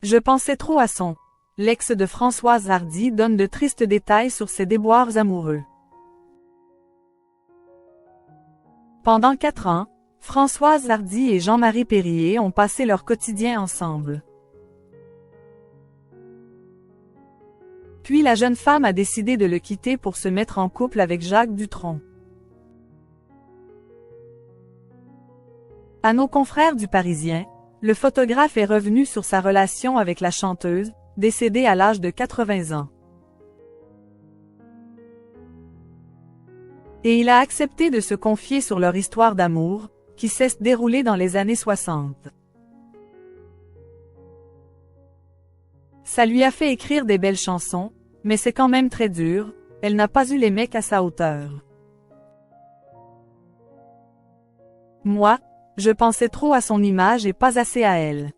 Je pensais trop à son. L'ex de Françoise Hardy donne de tristes détails sur ses déboires amoureux. Pendant 4 ans, Françoise Hardy et Jean-Marie Perrier ont passé leur quotidien ensemble. Puis la jeune femme a décidé de le quitter pour se mettre en couple avec Jacques Dutronc. À nos confrères du Parisien, le photographe est revenu sur sa relation avec la chanteuse, décédée à l'âge de 80 ans. Et il a accepté de se confier sur leur histoire d'amour, qui s'est déroulée dans les années 60. Ça lui a fait écrire des belles chansons, mais c'est quand même très dur, elle n'a pas eu les mecs à sa hauteur. Moi, je pensais trop à son image et pas assez à elle.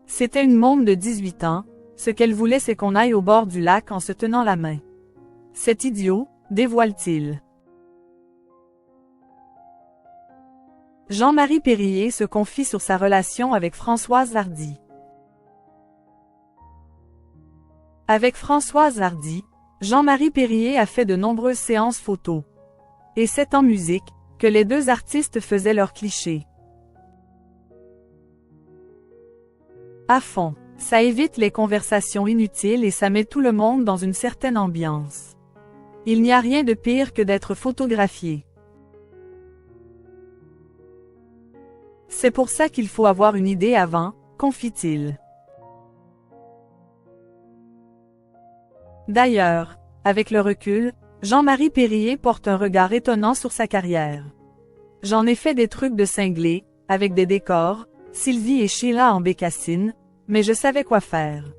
C'était une môme de 18 ans, ce qu'elle voulait c'est qu'on aille au bord du lac en se tenant la main. C'est idiot, dévoile-t-il. Jean-Marie Perrier se confie sur sa relation avec Françoise Hardy. Avec Françoise Hardy, Jean-Marie Perrier a fait de nombreuses séances photos. Et c'est en musique que les deux artistes faisaient leurs clichés. À fond, ça évite les conversations inutiles et ça met tout le monde dans une certaine ambiance. Il n'y a rien de pire que d'être photographié. C'est pour ça qu'il faut avoir une idée avant, confie-t-il. D'ailleurs, avec le recul, Jean-Marie Perrier porte un regard étonnant sur sa carrière. J'en ai fait des trucs de cinglés, avec des décors, Sylvie et Sheila en bécassine, mais je savais quoi faire.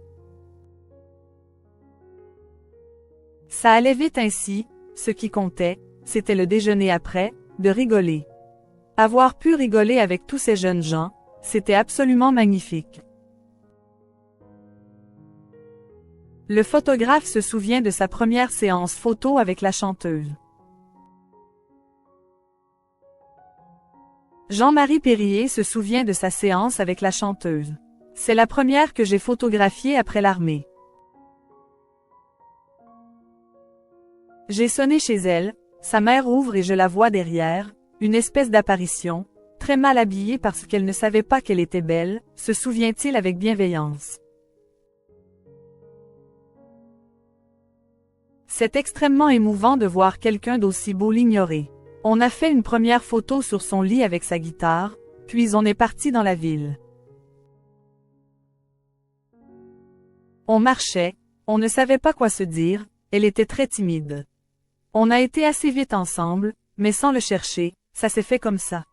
Ça allait vite ainsi, ce qui comptait, c'était le déjeuner après, de rigoler. Avoir pu rigoler avec tous ces jeunes gens, c'était absolument magnifique. Le photographe se souvient de sa première séance photo avec la chanteuse. Jean-Marie Perrier se souvient de sa séance avec la chanteuse. C'est la première que j'ai photographiée après l'armée. J'ai sonné chez elle, sa mère ouvre et je la vois derrière, une espèce d'apparition, très mal habillée parce qu'elle ne savait pas qu'elle était belle, se souvient-il avec bienveillance. C'est extrêmement émouvant de voir quelqu'un d'aussi beau l'ignorer. On a fait une première photo sur son lit avec sa guitare, puis on est parti dans la ville. On marchait, on ne savait pas quoi se dire, elle était très timide. On a été assez vite ensemble, mais sans le chercher, ça s'est fait comme ça.